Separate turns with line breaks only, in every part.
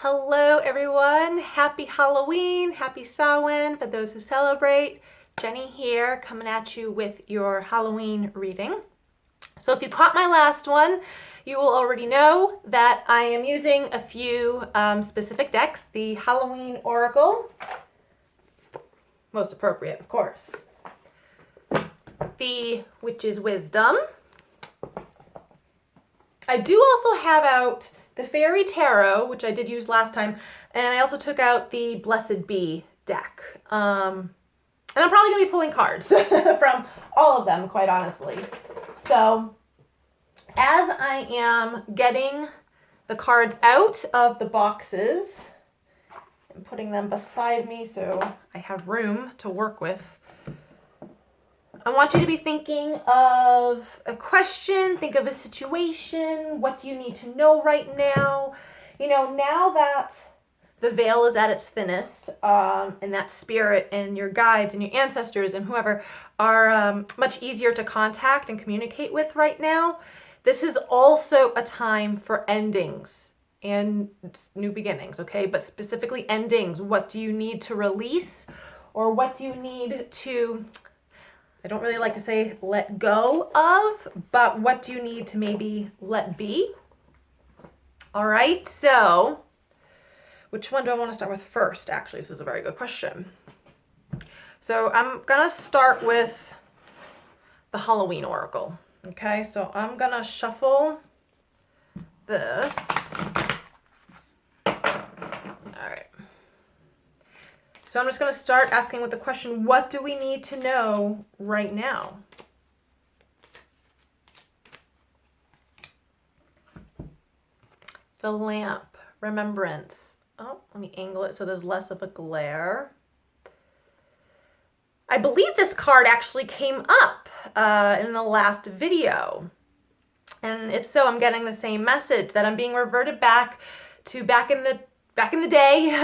Hello everyone, happy Halloween, happy Samhain for those who celebrate. Jenny here coming at you with your Halloween reading. So if you caught my last one, you will already know that I am using a few specific decks. The Halloween Oracle, most appropriate of course. The Witch's Wisdom. I do also have out the Fairy Tarot, which I did use last time, and I also took out the Blessed Bee deck. And I'm probably going to be pulling cards from all of them, quite honestly. So, as I am getting the cards out of the boxes and putting them beside me so I have room to work with, I want you to be thinking of a question, think of a situation, what do you need to know right now? You know, now that the veil is at its thinnest, and that spirit and your guides and your ancestors and whoever are much easier to contact and communicate with right now, this is also a time for endings and new beginnings, okay? But specifically endings. What do you need to release, or what do you need to... I don't really like to say let go of, but what do you need to maybe let be? All right, so which one do I want to start with first? Actually, this is a very good question. So I'm going to start with the Halloween Oracle. Okay, so I'm going to shuffle this. All right. So I'm just going to start asking with the question, what do we need to know right now? The lamp, remembrance. Oh, let me angle it so there's less of a glare. I believe this card actually came up in the last video. And if so, I'm getting the same message, that I'm being reverted back to back in the day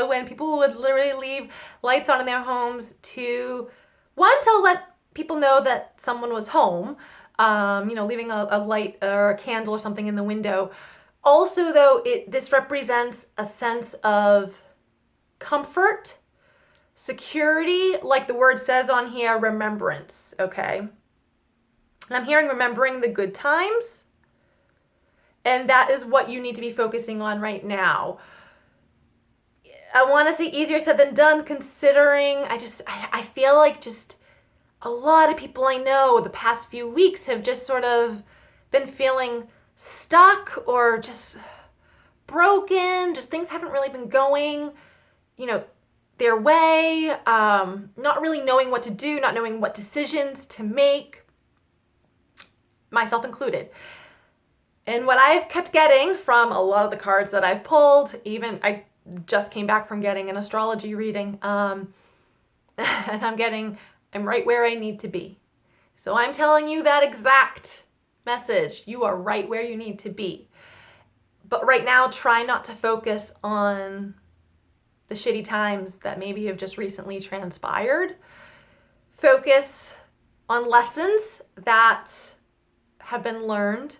when people would literally leave lights on in their homes to let people know that someone was home, leaving a light or a candle or something in the window. Also, though, this represents a sense of comfort, security, like the word says on here, remembrance, okay? And I'm hearing remembering the good times, and that is what you need to be focusing on right now. I want to say easier said than done, considering I feel like just a lot of people I know the past few weeks have just sort of been feeling stuck or just broken, just things haven't really been going, their way, not really knowing what to do, not knowing what decisions to make, myself included. And what I've kept getting from a lot of the cards that I've pulled, even I just came back from getting an astrology reading, and I'm right where I need to be. So I'm telling you that exact message. You are right where you need to be. But right now, try not to focus on the shitty times that maybe have just recently transpired. Focus on lessons that have been learned.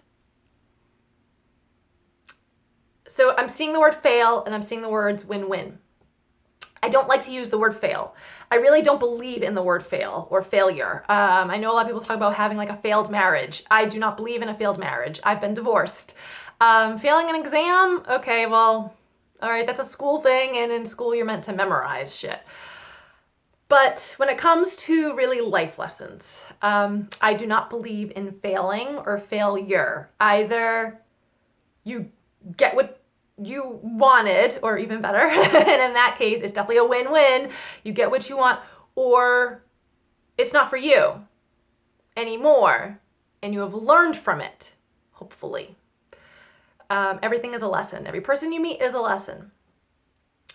So I'm seeing the word fail, and I'm seeing the words win-win. I don't like to use the word fail. I really don't believe in the word fail or failure. I know a lot of people talk about having like a failed marriage. I do not believe in a failed marriage. I've been divorced. Failing an exam, okay, well, all right, that's a school thing, and in school you're meant to memorize shit. But when it comes to really life lessons, I do not believe in failing or failure. Either you get what you wanted, or even better, and in that case, it's definitely a win-win. You get what you want, or it's not for you anymore, and you have learned from it, hopefully. Everything is a lesson. Every person you meet is a lesson.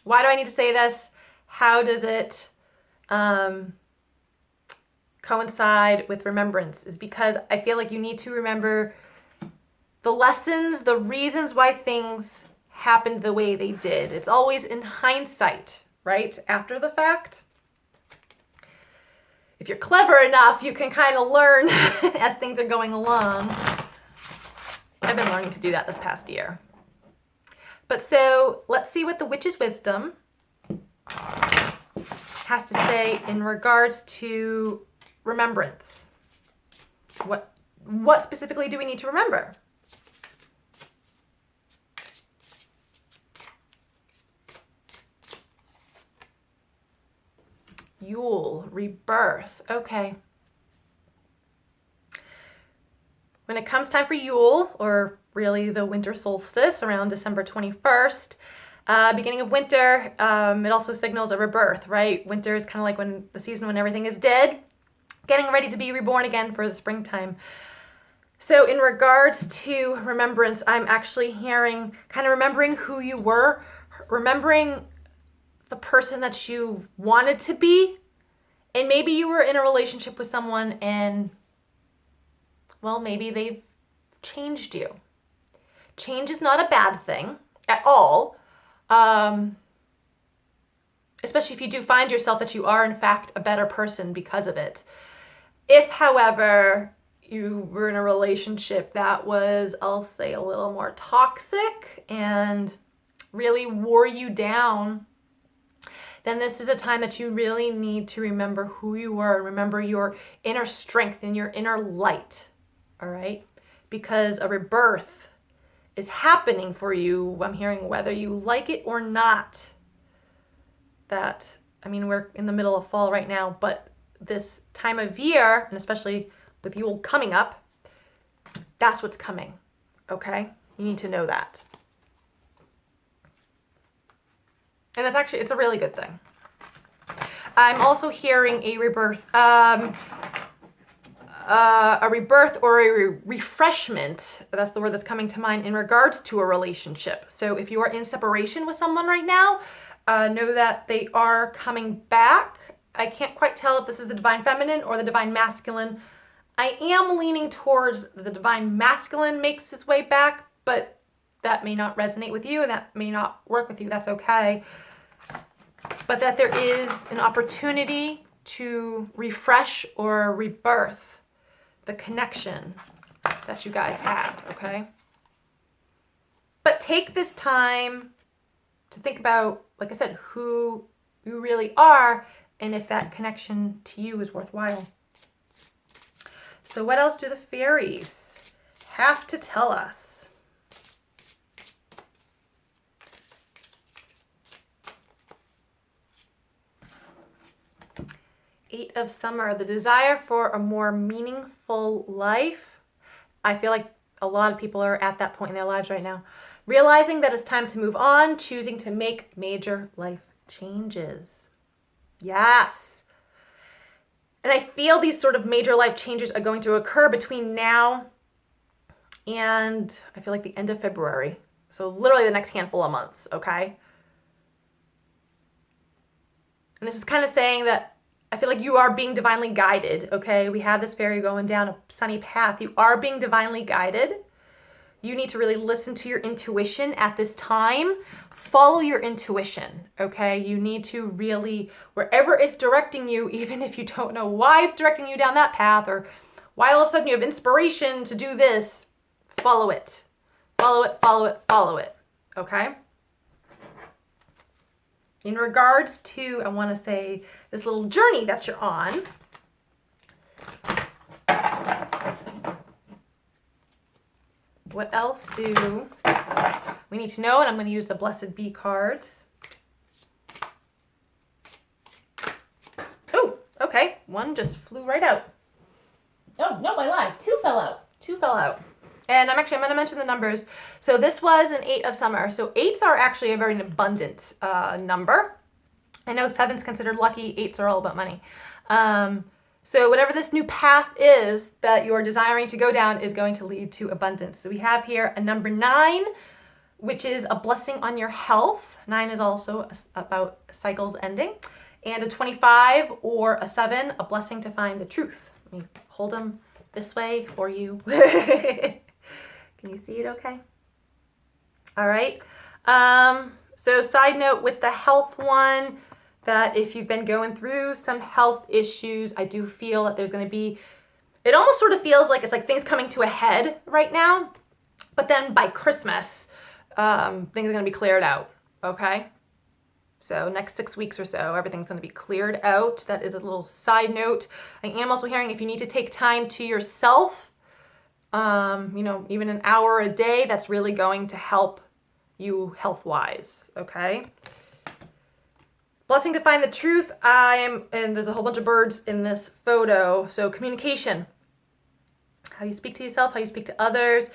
Why do I need to say this? How does it coincide with remembrance? Is because I feel like you need to remember the lessons, the reasons why things happened the way they did. It's always in hindsight, right? After the fact. If you're clever enough, you can kind of learn as things are going along. I've been learning to do that this past year. But so let's see what the witch's wisdom has to say in regards to remembrance. What specifically do we need to remember? Yule, rebirth. Okay. When it comes time for Yule, or really the winter solstice around December 21st, beginning of winter, it also signals a rebirth, right? Winter is kind of like when the season when everything is dead, getting ready to be reborn again for the springtime. So in regards to remembrance, I'm actually hearing kind of remembering who you were, remembering the person that you wanted to be, and maybe you were in a relationship with someone and, well, maybe they've changed you. Change is not a bad thing at all, especially if you do find yourself that you are in fact a better person because of it. If, however, you were in a relationship that was, I'll say, a little more toxic and really wore you down, then this is a time that you really need to remember who you were and remember your inner strength and your inner light, all right? Because a rebirth is happening for you. I'm hearing whether you like it or not. We're in the middle of fall right now, but this time of year, and especially with Yule coming up, that's what's coming, okay? You need to know that. And it's a really good thing. I'm also hearing a rebirth, or a refreshment. That's the word that's coming to mind in regards to a relationship. So if you are in separation with someone right now, know that they are coming back. I can't quite tell if this is the divine feminine or the divine masculine. I am leaning towards the divine masculine makes his way back, but that may not resonate with you and that may not work with you. That's okay. But that there is an opportunity to refresh or rebirth the connection that you guys have, okay? But take this time to think about, like I said, who you really are and if that connection to you is worthwhile. So what else do the fairies have to tell us? Eight of Summer, the desire for a more meaningful life. I feel like a lot of people are at that point in their lives right now. Realizing that it's time to move on, choosing to make major life changes. Yes. And I feel these sort of major life changes are going to occur between now and I feel like the end of February. So literally the next handful of months, okay? And this is kind of saying that I feel like you are being divinely guided, okay? We have this fairy going down a sunny path. You are being divinely guided. You need to really listen to your intuition at this time. Follow your intuition, okay? You need to really, wherever it's directing you, even if you don't know why it's directing you down that path or why all of a sudden you have inspiration to do this, follow it. Follow it, follow it, follow it, okay? In regards to, I want to say, this little journey that you're on, what else do we need to know? And I'm going to use the Blessed Bee cards. Oh, okay. One just flew right out. Oh, no, I lied. Two fell out. Two fell out. And I'm going to mention the numbers. So this was an 8 of Summer. So 8s are actually a very abundant number. I know 7's considered lucky. 8s are all about money. So whatever this new path is that you're desiring to go down is going to lead to abundance. So we have here a number 9, which is a blessing on your health. 9 is also about cycles ending. And a 25 or a 7, a blessing to find the truth. Let me hold them this way for you. Can you see it okay? All right. So side note with the health one, that if you've been going through some health issues, I do feel that there's going to be, it almost sort of feels like it's like things coming to a head right now. But then by Christmas, things are going to be cleared out, okay? So next 6 weeks or so, everything's going to be cleared out. That is a little side note. I am also hearing if you need to take time to yourself, even an hour a day, that's really going to help you health-wise, okay? Blessing to find the truth. And there's a whole bunch of birds in this photo. So communication, how you speak to yourself, how you speak to others.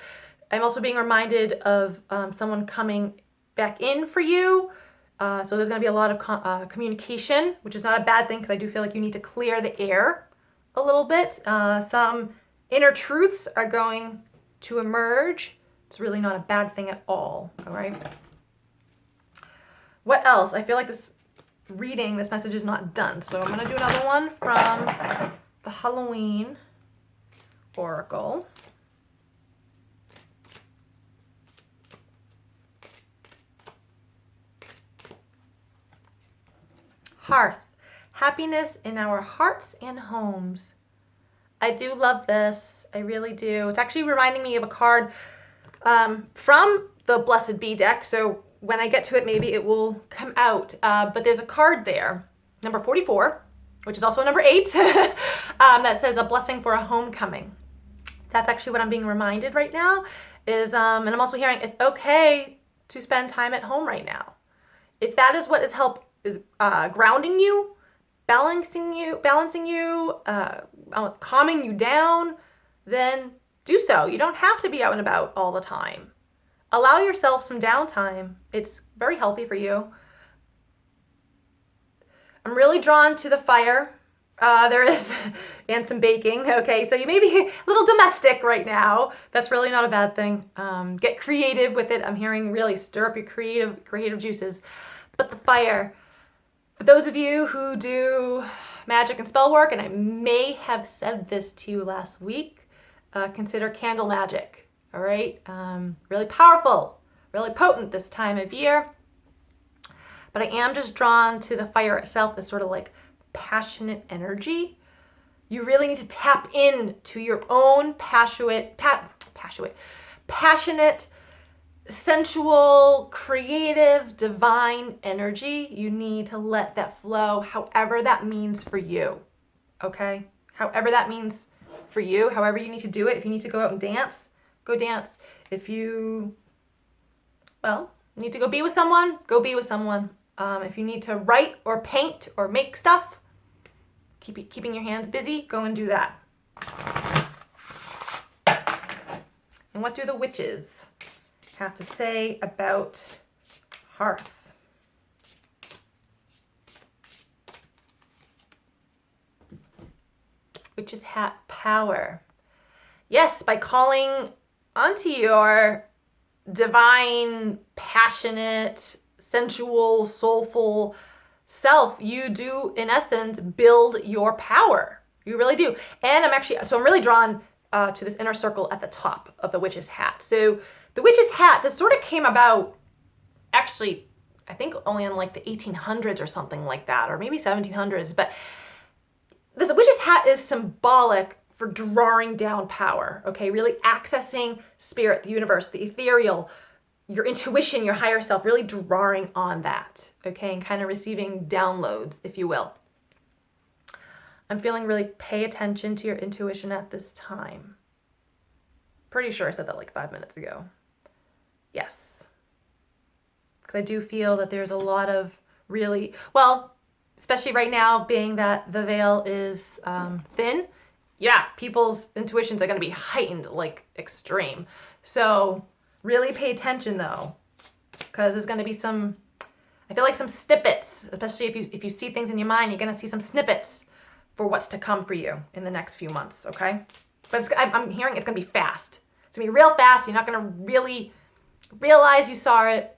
I'm also being reminded of someone coming back in for you. So there's going to be a lot of communication, which is not a bad thing because I do feel like you need to clear the air a little bit. Some inner truths are going to emerge. It's really not a bad thing at all right? What else? I feel like this message is not done. So I'm going to do another one from the Halloween Oracle. Hearth. Happiness in our hearts and homes. I do love this. I really do. It's actually reminding me of a card from the Blessed Bee deck. So when I get to it, maybe it will come out. But there's a card there, number 44, which is also number 8, that says a blessing for a homecoming. That's actually what I'm being reminded right now is, and I'm also hearing it's okay to spend time at home right now. If that is what is grounding you, balancing you, calming you down, then do so. You don't have to be out and about all the time. Allow yourself some downtime. It's very healthy for you. I'm really drawn to the fire. And some baking. Okay, so you may be a little domestic right now. That's really not a bad thing. Get creative with it. I'm hearing really stir up your creative juices. But the fire, for those of you who do magic and spell work, and I may have said this to you last week, consider candle magic. All right, really powerful, really potent this time of year. But I am just drawn to the fire itself as sort of like passionate energy. You really need to tap into your own passionate, sensual, creative, divine energy. You need to let that flow however that means for you, okay? However that means for you, however you need to do it. If you need to go out and dance, go dance. If you, need to go be with someone, go be with someone. If you need to write or paint or make stuff, keeping your hands busy, go and do that. And what do the witches have to say about Hearth? Witch's hat power. Yes, by calling onto your divine, passionate, sensual, soulful self, you do, in essence, build your power. You really do. And I'm really drawn to this inner circle at the top of the witch's hat. So the witch's hat, this sort of came about, actually, I think only in like the 1800s or something like that, or maybe 1700s. But this witch's hat is symbolic for drawing down power, okay? Really accessing spirit, the universe, the ethereal, your intuition, your higher self, really drawing on that, okay? And kind of receiving downloads, if you will. I'm feeling really pay attention to your intuition at this time. Pretty sure I said that like 5 minutes ago. Yes. Because I do feel that there's a lot of really, especially right now, being that the veil is thin, people's intuitions are going to be heightened, like extreme. So really pay attention though, because there's going to be some snippets, especially if you see things in your mind, you're going to see some snippets for what's to come for you in the next few months, okay? But I'm hearing it's going to be fast. It's going to be real fast. You're not going to really realize you saw it,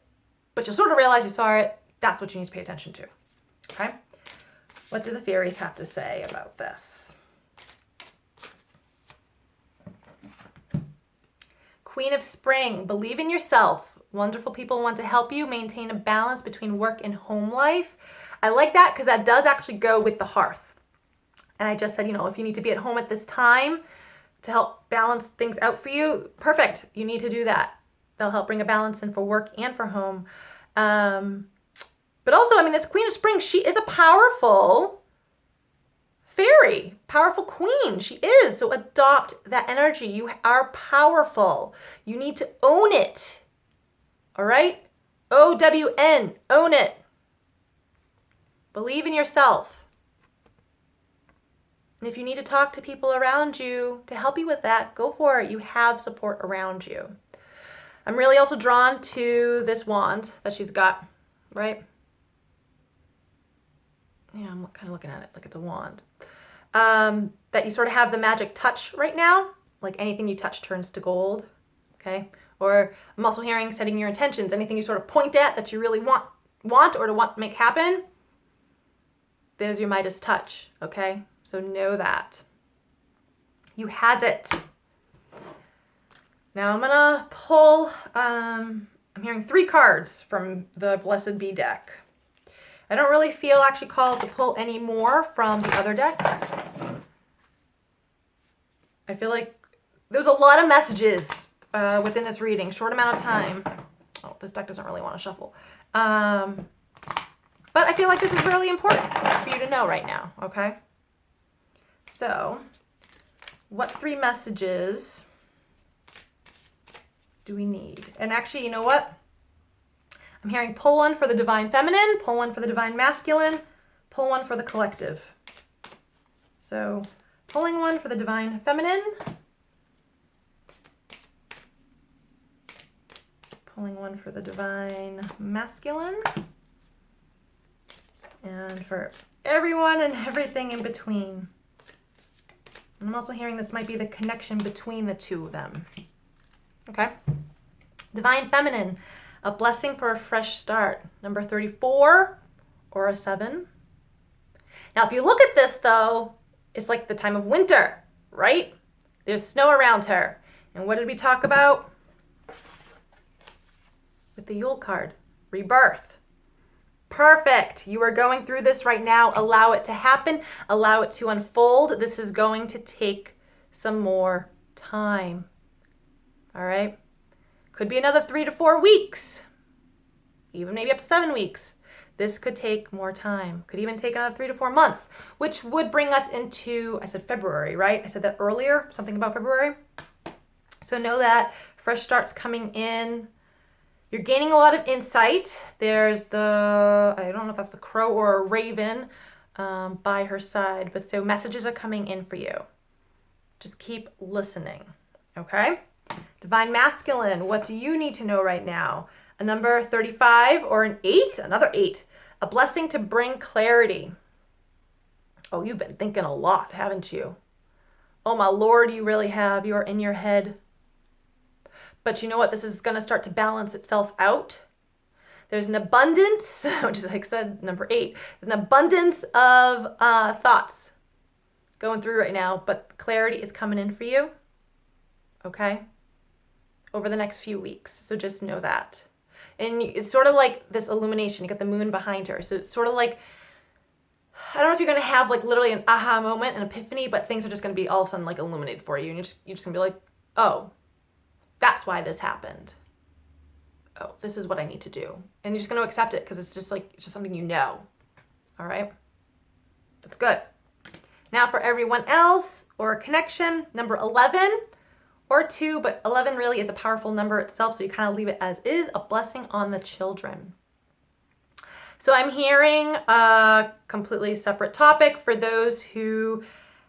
but you'll sort of realize you saw it. That's what you need to pay attention to, okay? What do the fairies have to say about this? Queen of Spring, believe in yourself. Wonderful people want to help you maintain a balance between work and home life. I like that because that does actually go with the hearth. And I just said, if you need to be at home at this time to help balance things out for you, perfect. You need to do that. They'll help bring a balance in for work and for home. But also, I mean, this Queen of Spring, she is a powerful fairy, powerful queen. She is. So adopt that energy. You are powerful. You need to own it. All right? OWN, own it. Believe in yourself. And if you need to talk to people around you to help you with that, go for it. You have support around you. I'm really also drawn to this wand that she's got, right? Yeah, I'm kind of looking at it like it's a wand. That you sort of have the magic touch right now. Like anything you touch turns to gold, okay? Or I'm also hearing setting your intentions. Anything you sort of point at that you really want or to make happen, there's your Midas touch, okay? So know that. You has it. Now I'm gonna pull, I'm hearing 3 cards from the Blessed Bee deck. I don't really feel actually called to pull any more from the other decks. I feel like there's a lot of messages within this reading, short amount of time. Oh, this deck doesn't really want to shuffle. But I feel like this is really important for you to know right now, okay? So, what 3 messages do we need? And actually, you know what? I'm hearing pull 1 for the Divine Feminine, pull 1 for the Divine Masculine, pull 1 for the Collective. So, pulling 1 for the Divine Feminine, pulling 1 for the Divine Masculine, and for everyone and everything in between. And I'm also hearing this might be the connection between the 2 of them. Okay? Divine Feminine, a blessing for a fresh start. Number 34 or a 7. Now, if you look at this, though, it's like the time of winter, right? There's snow around her. And what did we talk about with the Yule card? Rebirth. Perfect. You are going through this right now. Allow it to happen. Allow it to unfold. This is going to take some more time. All right? Could be another 3 to 4 weeks, even maybe up to 7 weeks. This could take more time. Could even take another 3 to 4 months, which would bring us into, I said February, right? I said that earlier, something about February. So know that fresh starts coming in. You're gaining a lot of insight. There's the, I don't know if that's the crow or a raven by her side, but so messages are coming in for you. Just keep listening, okay? Divine Masculine, what do you need to know right now? A number 35 or an 8? Another 8. A blessing to bring clarity. Oh, you've been thinking a lot, haven't you? Oh, my Lord, you really have. You're in your head. But you know what? This is going to start to balance itself out. There's an abundance, which is, like I said, number 8. There's an abundance of thoughts going through right now, but clarity is coming in for you, okay, over the next few weeks. So just know that. And it's sort of like this illumination. You got the moon behind her. So it's sort of like, I don't know if you're going to have like literally an aha moment, an epiphany, but things are just going to be all of a sudden like illuminated for you. And you're just going to be like, oh, that's why this happened. Oh, this is what I need to do. And you're just going to accept it because it's just something you know. All right? That's good. Now for everyone else or a connection, number 11 or 2, but 11 really is a powerful number itself, so you kind of leave it as is, a blessing on the children. So I'm hearing a completely separate topic for those who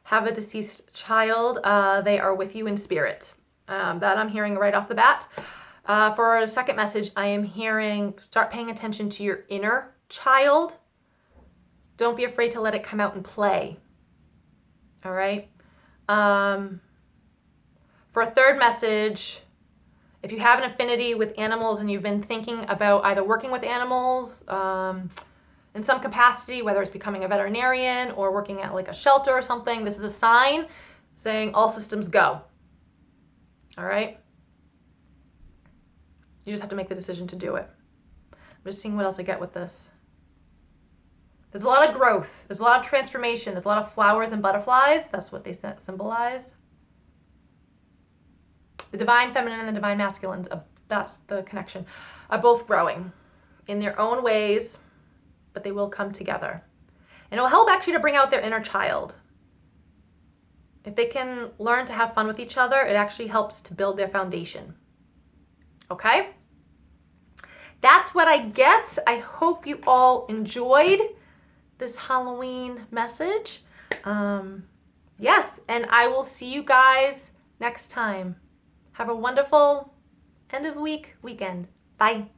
have a deceased child. They are with you in spirit. That I'm hearing right off the bat. For a second message, I am hearing start paying attention to your inner child. Don't be afraid to let it come out and play. All right? For a third message, if you have an affinity with animals and you've been thinking about either working with animals in some capacity, whether it's becoming a veterinarian or working at like a shelter or something, this is a sign saying all systems go. All right? You just have to make the decision to do it. I'm just seeing what else I get with this. There's a lot of growth. There's a lot of transformation. There's a lot of flowers and butterflies. That's what they symbolize. The Divine Feminine and the Divine Masculine, a that's the connection, are both growing in their own ways, but they will come together. And it will help actually to bring out their inner child. If they can learn to have fun with each other, it actually helps to build their foundation. Okay? That's what I get. I hope you all enjoyed this Halloween message. Yes, and I will see you guys next time. Have a wonderful end of week weekend. Bye.